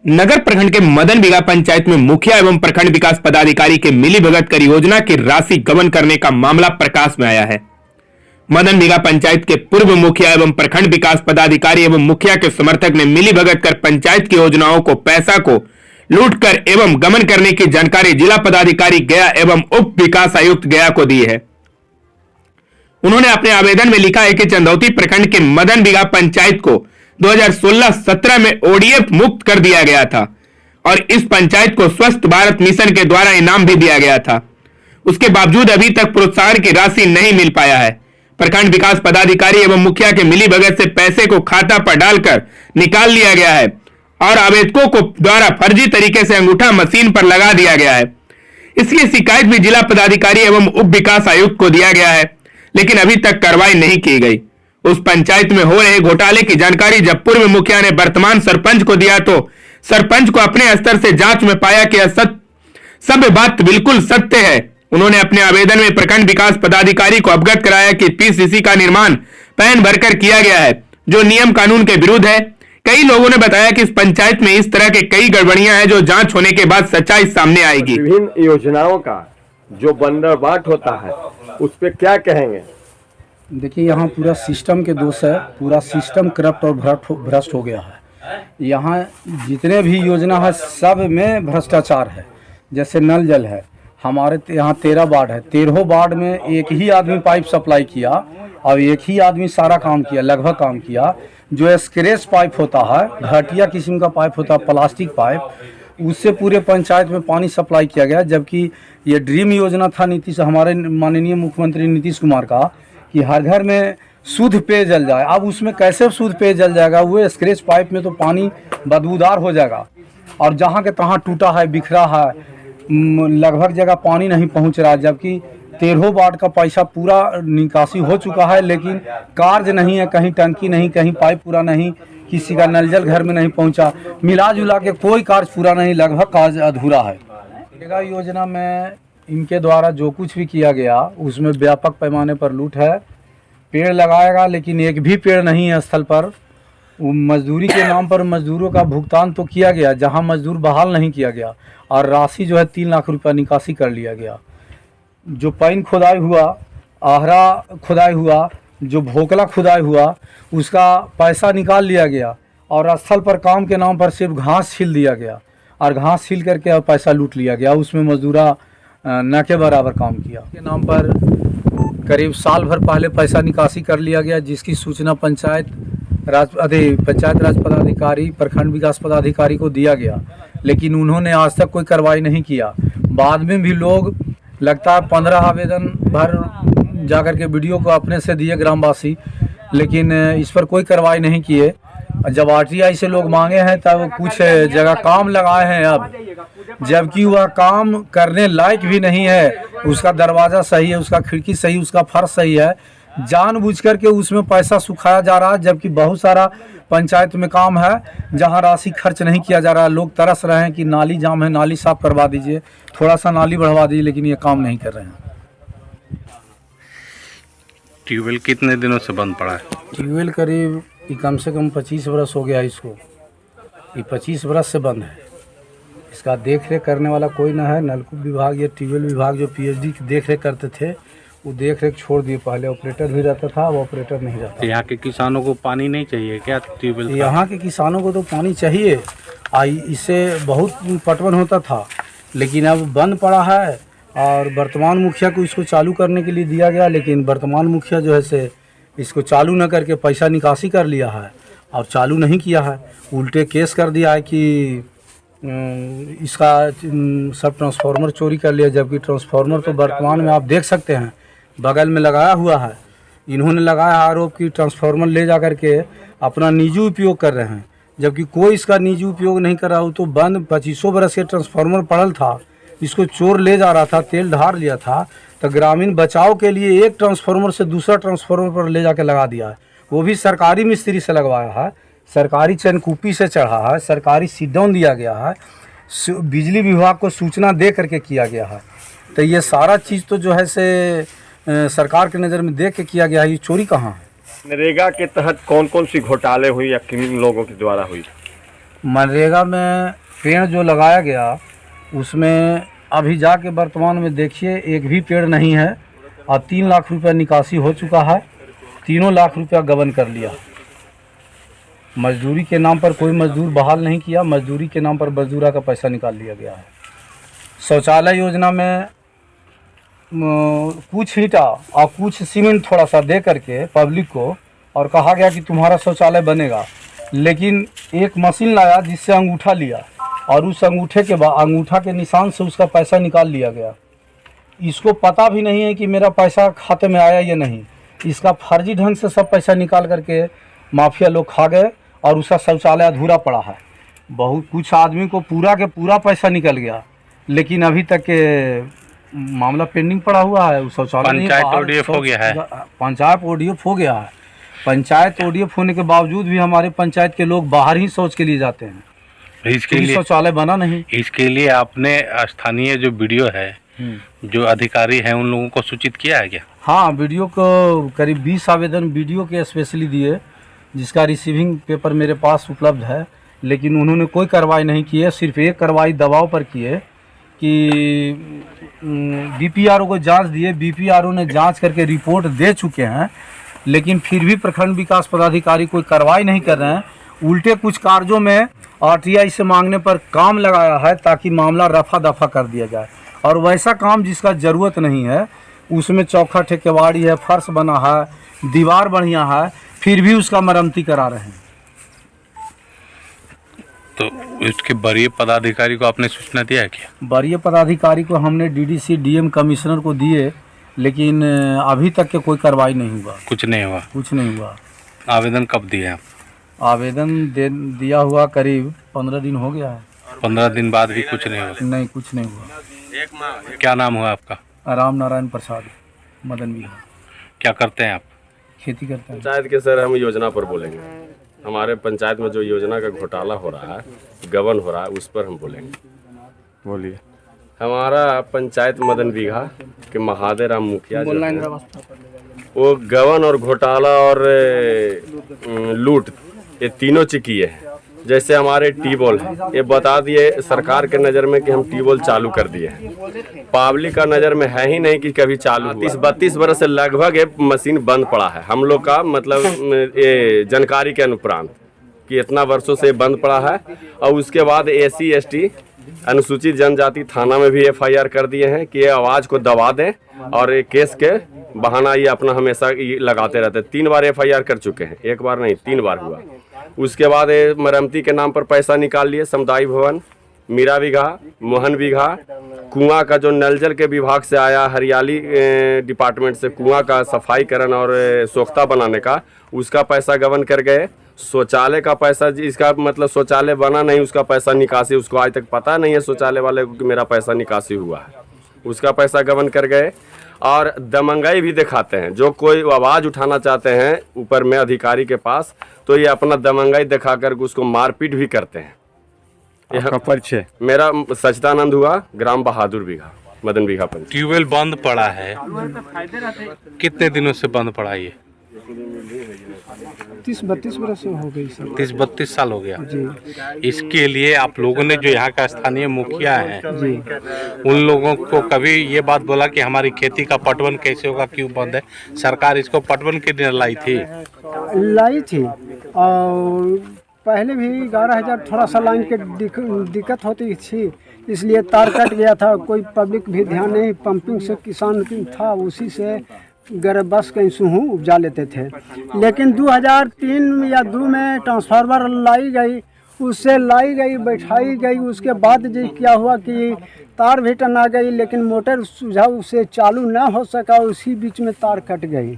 नगर प्रखंड के मदन बिगा पंचायत में मुखिया एवं प्रखंड विकास पदाधिकारी के मिलीभगत कर योजना की राशि गबन करने का मामला प्रकाश में आया है। मदन बिगा पंचायत के पूर्व मुखिया एवं प्रखंड विकास पदाधिकारी एवं मुखिया के समर्थक ने मिलीभगत कर पंचायत की योजनाओं को पैसा को लूट कर एवं गबन करने की जानकारी जिला पदाधिकारी गया एवं उप विकास आयुक्त गया को दी है। उन्होंने अपने आवेदन में लिखा है कि चंदौती प्रखंड के मदन बिगा पंचायत को 2016-17 में ओडीएफ मुक्त कर दिया गया था और इस पंचायत को स्वस्थ भारत मिशन के द्वारा इनाम भी दिया गया था। उसके बावजूद अभी तक प्रोत्साहन की राशि नहीं मिल पाया है। प्रखंड विकास पदाधिकारी एवं मुखिया के मिलीभगत से पैसे को खाता पर डालकर निकाल लिया गया है और आवेदकों को द्वारा फर्जी तरीके से अंगूठा मशीन पर लगा दिया गया है। इसकी शिकायत भी जिला पदाधिकारी एवं उप विकास आयुक्त को दिया गया है, लेकिन अभी तक कार्रवाई नहीं की गई। उस पंचायत में हो रहे घोटाले की जानकारी जब पूर्व मुखिया ने वर्तमान सरपंच को दिया तो सरपंच को अपने स्तर से जांच में पाया कि सब बात बिल्कुल सत्य है। उन्होंने अपने आवेदन में प्रखंड विकास पदाधिकारी को अवगत कराया कि पीसीसी का निर्माण पैन भरकर किया गया है, जो नियम कानून के विरुद्ध है। कई लोगों ने बताया कि इस पंचायत में इस तरह के कई गड़बड़ियां हैं जो जांच होने के बाद सच्चाई सामने आएगी। विभिन्न योजनाओं का जो बंदरबाट होता है उस पर क्या कहेंगे? देखिए, यहाँ पूरा सिस्टम के दोष है। पूरा सिस्टम करप्ट और भ्रष्ट हो गया है। यहाँ जितने भी योजना है सब में भ्रष्टाचार है। जैसे नल जल है, हमारे यहाँ 13 वार्ड है। 13 वार्ड में एक ही आदमी पाइप सप्लाई किया और एक ही आदमी सारा काम किया, लगभग काम किया। जो स्क्रेच पाइप होता है, घटिया किस्म का पाइप होता है, प्लास्टिक पाइप, उससे पूरे पंचायत में पानी सप्लाई किया गया। जबकि ये ड्रीम योजना था हमारे माननीय मुख्यमंत्री नीतीश कुमार का कि हर घर में शुद्ध पेयजल जाए। अब उसमें कैसे शुद्ध पेयजल जाएगा? वो स्क्रेच पाइप में तो पानी बदबूदार हो जाएगा और जहाँ के तहाँ टूटा है, बिखरा है, लगभग जगह पानी नहीं पहुँच रहा है। जबकि 13 वार्ड का पैसा पूरा निकासी हो चुका है, लेकिन कार्य नहीं है। कहीं टंकी नहीं, कहीं पाइप पूरा नहीं, किसी का नल जल घर में नहीं पहुँचा। मिला जुला के कोई कार्य पूरा नहीं, लगभग कार्य अधूरा है। योजना में इनके द्वारा जो कुछ भी किया गया उसमें व्यापक पैमाने पर लूट है। पेड़ लगाएगा लेकिन एक भी पेड़ नहीं है स्थल पर। मजदूरी के नाम पर मजदूरों का भुगतान तो किया गया, जहां मजदूर बहाल नहीं किया गया, और राशि जो है 3 लाख रुपया निकासी कर लिया गया। जो पैन खुदाई हुआ, आहरा खुदाई हुआ, जो भोकला खुदाई हुआ, उसका पैसा निकाल लिया गया और स्थल पर काम के नाम पर सिर्फ घास छील दिया गया और घास छील करके पैसा लूट लिया गया। उसमें मजदूरा न के बराबर काम किया के नाम पर करीब साल भर पहले पैसा निकासी कर लिया गया, जिसकी सूचना पंचायत राज पदाधिकारी, प्रखंड विकास पदाधिकारी को दिया गया, लेकिन उन्होंने आज तक कोई कार्रवाई नहीं किया। बाद में भी लोग लगता है 15 आवेदन भर जाकर के वीडियो को अपने से दिए ग्रामवासी, लेकिन इस पर कोई कार्रवाई नहीं किए। जब आरटीआई से लोग मांगे हैं तब कुछ जगह काम लगाए हैं अब, जबकि वह काम करने लायक भी नहीं है। उसका दरवाज़ा सही है, उसका खिड़की सही, उसका फर्श सही है, जानबूझ करके उसमें पैसा सुखाया जा रहा है। जबकि बहुत सारा पंचायत में काम है जहां राशि खर्च नहीं किया जा रहा है। लोग तरस रहे हैं कि नाली जाम है, नाली साफ करवा दीजिए, थोड़ा सा नाली बढ़वा दीजिए, लेकिन ये काम नहीं कर रहे हैं। ट्यूबवेल कितने दिनों से बंद पड़ा है? ट्यूबवेल करीब कम से कम 25 बरस हो गया इसको। ये 25 बरस से बंद है। इसका देख रेख करने वाला कोई ना है। नलकूप विभाग या ट्यूबवेल विभाग जो पीएचडी की देख रेख करते थे, वो देख रेख छोड़ दिए। पहले ऑपरेटर भी रहता था, वो ऑपरेटर नहीं रहता। यहाँ के किसानों को पानी नहीं चाहिए क्या ट्यूबवेल? यहाँ के किसानों को तो पानी चाहिए, इससे बहुत पटवन होता था, लेकिन अब बंद पड़ा है। और वर्तमान मुखिया को इसको चालू करने के लिए दिया गया, लेकिन वर्तमान मुखिया जो है से इसको चालू न करके पैसा निकासी कर लिया है और चालू नहीं किया है। उल्टे केस कर दिया है कि इसका सब ट्रांसफार्मर चोरी कर लिया, जबकि ट्रांसफार्मर तो वर्तमान में आप देख सकते हैं बगल में लगाया हुआ है। इन्होंने लगाया आरोप कि ट्रांसफार्मर ले जा कर के अपना निजी उपयोग कर रहे हैं, जबकि कोई इसका निजी उपयोग नहीं कर रहा हो। तो बंद 25 बरस के ट्रांसफार्मर पड़ल था, इसको चोर ले जा रहा था, तेल ढार लिया था, तो ग्रामीण बचाव के लिए एक ट्रांसफार्मर से दूसरा ट्रांसफार्मर पर ले जाके लगा दिया है। वो भी सरकारी मिस्त्री से लगवाया है, सरकारी चैनकूपी से चढ़ा है, सरकारी सीट डाउन दिया गया है, बिजली विभाग को सूचना दे करके किया गया है। तो ये सारा चीज़ तो जो है से सरकार की नज़र में देख के किया गया है। ये चोरी कहाँ है? नरेगा के तहत कौन कौन सी घोटाले हुई या किन लोगों के द्वारा हुई? मनरेगा में पेड़ जो लगाया गया उसमें अभी जाके वर्तमान में देखिए एक भी पेड़ नहीं है और 3 लाख रुपया निकासी हो चुका है। 3 लाख रुपया गबन कर लिया। मजदूरी के नाम पर कोई मजदूर बहाल नहीं किया, मजदूरी के नाम पर मजदूरा का पैसा निकाल लिया गया है। शौचालय योजना में कुछ ईंटा और कुछ सीमेंट थोड़ा सा दे करके पब्लिक को और कहा गया कि तुम्हारा शौचालय बनेगा, लेकिन एक मशीन लाया जिससे अंगूठा लिया और उस अंगूठे के बाद अंगूठा के निशान से उसका पैसा निकाल लिया गया। इसको पता भी नहीं है कि मेरा पैसा खाते में आया या नहीं। इसका फर्जी ढंग से सब पैसा निकाल करके माफिया लोग खा गए और उसका शौचालय अधूरा पड़ा है। बहुत कुछ आदमी को पूरा के पूरा पैसा निकल गया, लेकिन अभी तक के मामला पेंडिंग पड़ा हुआ है। उस शौचालय पंचायत ODF हो गया है। पंचायत ODF हो गया है। पंचायत ODF होने के बावजूद भी हमारे पंचायत के लोग बाहर ही शौच के लिए जाते हैं। इसके लिए शौचालय बना नहीं। इसके लिए आपने स्थानीय जो वीडियो है, जो अधिकारी हैं, उन लोगों को सूचित किया है क्या? हाँ, वीडियो को करीब 20 आवेदन वीडियो के स्पेशली दिए, जिसका रिसीविंग पेपर मेरे पास उपलब्ध है, लेकिन उन्होंने कोई कार्रवाई नहीं की है। सिर्फ एक कार्रवाई दबाव पर की है कि BPRO को जांच दिए। BPRO ने जांच करके रिपोर्ट दे चुके हैं, लेकिन फिर भी प्रखंड विकास पदाधिकारी कोई कार्रवाई नहीं कर रहे हैं। उल्टे कुछ कार्यों में RTI से मांगने पर काम लगाया है ताकि मामला रफा दफा कर दिया जाए, और वैसा काम जिसका ज़रूरत नहीं है उसमें चौखट है, केवाड़ी है, फर्श बना है, दीवार बढ़िया है, फिर भी उसका मरम्मती करा रहे हैं। तो इसके वरीय पदाधिकारी को आपने सूचना दिया है क्या? वरीय पदाधिकारी को हमने DDC DM कमिश्नर को दिए, लेकिन अभी तक के कोई कार्रवाई नहीं हुआ। कुछ नहीं हुआ? कुछ नहीं हुआ। आवेदन कब दिए आप? आवेदन दिया हुआ करीब 15 दिन हो गया है। 15 दिन बाद भी कुछ नहीं हुआ? नहीं, कुछ नहीं हुआ। क्या नाम हुआ आपका? राम नारायण प्रसाद, मदन विहार। क्या करते हैं आप? खेती करते हैं। पंचायत के सर हम योजना पर बोलेंगे। हमारे पंचायत में जो योजना का घोटाला हो रहा है, गबन हो रहा है, उस पर हम बोलेंगे। बोलिए। हमारा पंचायत मदन बीघा के महादेव राम मुखिया जो है, वो गबन और घोटाला और लूट ये तीनों चीज किए हैं। जैसे हमारे ट्यूबवेल है, ये बता दिए सरकार के नज़र में कि हम ट्यूबवेल चालू कर दिए हैं। पब्लिक का नज़र में है ही नहीं कि कभी चालू हुआ। 32 बरस से लगभग ये मशीन बंद पड़ा है। हम लोग का मतलब ये जानकारी के अनुप्रांत कि इतना वर्षों से बंद पड़ा है। और उसके बाद SC ST अनुसूचित जनजाति थाना में भी FIR कर दिए हैं कि ये आवाज़ को दबा दें, और ये केस के बहाना ये अपना हमेशा ये लगाते रहते हैं। 3 बार FIR कर चुके हैं, एक बार नहीं 3 बार हुआ। उसके बाद मरम्मती के नाम पर पैसा निकाल लिए। समुदाय भवन, मीरा बीघा, मोहन बीघा, कुआं का जो नल जल के विभाग से आया, हरियाली डिपार्टमेंट से कुआं का सफाईकरण और सोख्ता बनाने का, उसका पैसा गबन कर गए। शौचालय का पैसा, जिसका मतलब शौचालय बना नहीं, उसका पैसा निकासी, उसको आज तक पता नहीं है शौचालय वाले को कि मेरा पैसा निकासी हुआ है, उसका पैसा गबन कर गए। और दमंगाई भी दिखाते हैं। जो कोई आवाज़ उठाना चाहते हैं ऊपर में अधिकारी के पास, तो ये अपना दमंगाई दिखा कर उसको मारपीट भी करते हैं। यह परिचय मेरा सच्चिदानंद हुआ, ग्राम बहादुर बीघा, मदन बीघा पंचायत। ट्यूबवेल बंद पड़ा है, कितने दिनों से बंद पड़ा? ये 30-32 बरस से हो गई सर। 30-32 साल हो गया जी। इसके लिए आप लोगों ने, जो यहाँ का स्थानीय मुखिया हैं, जी, उन लोगों को कभी ये बात बोला कि हमारी खेती का पटवन कैसे होगा, क्यों बंद है? सरकार इसको पटवन के दिन लाई थी। लाई थी, और पहले भी 11,000 थोड़ा सा लाइन के दिक्कत होती थी, इसलिए तार कट गया था। कोई पब्लिक भी ध्यान नहीं, पंपिंग से किसान था, उसी से गरब बस गेहूँ उपजा लेते थे। लेकिन 2003 या 2 में ट्रांसफार्मर लाई गई, उससे लाई गई, बैठाई गई। उसके बाद जी क्या हुआ कि तार भी टना गई, लेकिन मोटर सुझाव से चालू न हो सका, उसी बीच में तार कट गई।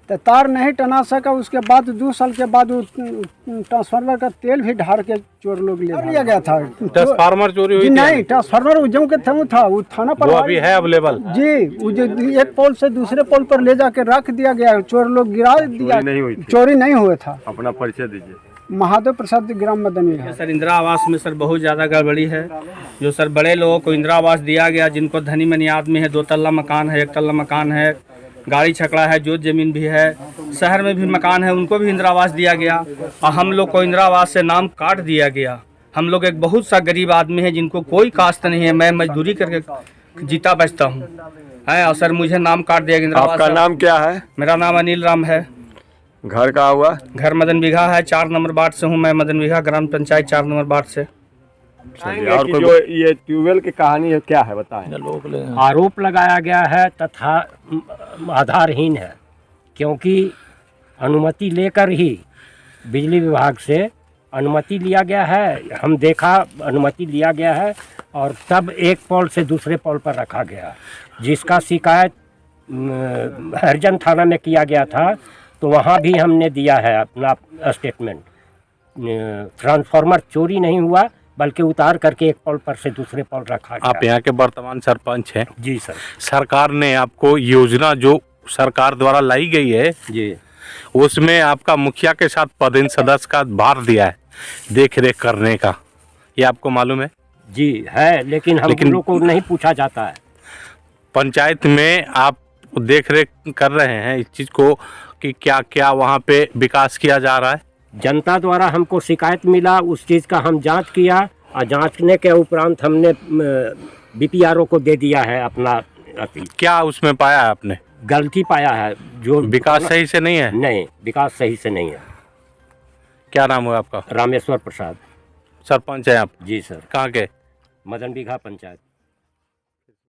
तो तार नहीं टना सका। उसके बाद 2 साल के बाद वो ट्रांसफार्मर का तेल भी ढार के चोर लोग ले लिया गया था। ट्रांसफार्मर चोरी हुई थी? नहीं, ट्रांसफार्मर जो के था वो थाना पर, वो अभी है अवेलेबल जी। वो जो एक पोल से दूसरे पोल पर ले जाके रख दिया गया, चोर लोग गिरा दिया। चोरी नहीं हुआ था। अपना परिचय दीजिए। महादेव प्रसाद, ग्राम मदन विहार। सर, इंदिरा आवास में सर बहुत ज़्यादा गड़बड़ी है। जो सर बड़े लोगों को इंदिरा आवास दिया गया, जिनको धनी मनी आदमी है, 2 तल्ला मकान है, 1 तल्ला मकान है, गाड़ी छकड़ा है, जोत जमीन भी है, शहर में भी मकान है, उनको भी इंदिरा आवास दिया गया और हम लोग को इंदिरा आवास से नाम काट दिया गया। हम लोग एक बहुत सा गरीब आदमी है जिनको कोई कास्ट नहीं है, मैं मजदूरी करके जीता बचता हूँ है, और सर मुझे नाम काट दिया गया इंदिरा आवास। आपका नाम क्या है? मेरा नाम अनिल राम है। घर कहाँ हुआ? घर मदन बीघा है, 4 नंबर वार्ड से हूँ मैं, मदन बीघा ग्राम पंचायत 4 नंबर वार्ड से। और कोई जो ये ट्यूबवेल की कहानी है क्या है बताएं? आरोप लगाया गया है तथा आधारहीन है, क्योंकि अनुमति लेकर ही बिजली विभाग से अनुमति लिया गया है। हम देखा अनुमति लिया गया है और तब एक पोल से दूसरे पोल पर रखा गया, जिसका शिकायत हरिजन थाना में किया गया था, तो वहाँ भी हमने दिया है अपना स्टेटमेंट। ट्रांसफार्मर चोरी नहीं हुआ, बल्कि उतार करके एक पोल पर से दूसरे पोल रखा गया। आप यहाँ के वर्तमान सरपंच हैं। जी सर। सरकार ने आपको योजना जो सरकार द्वारा लाई गई है जी, उसमें आपका मुखिया के साथ पदेन सदस्य का भार दिया है देख रेख करने का, ये आपको मालूम है? जी है, लेकिन हम लोग को नहीं पूछा जाता है। पंचायत में आप देख रेख कर रहे हैं इस चीज़ को कि क्या क्या वहाँ पे विकास किया जा रहा है? जनता द्वारा हमको शिकायत मिला, उस चीज़ का हम जांच किया और जांचने के उपरांत हमने बीपीआरओ को दे दिया है अपना। क्या उसमें पाया है आपने? गलती पाया है, जो विकास सही से नहीं है? नहीं, विकास सही से नहीं है। क्या नाम है आपका? रामेश्वर प्रसाद। सरपंच है आप? जी सर। कहाँ के? मदन बीघा पंचायत।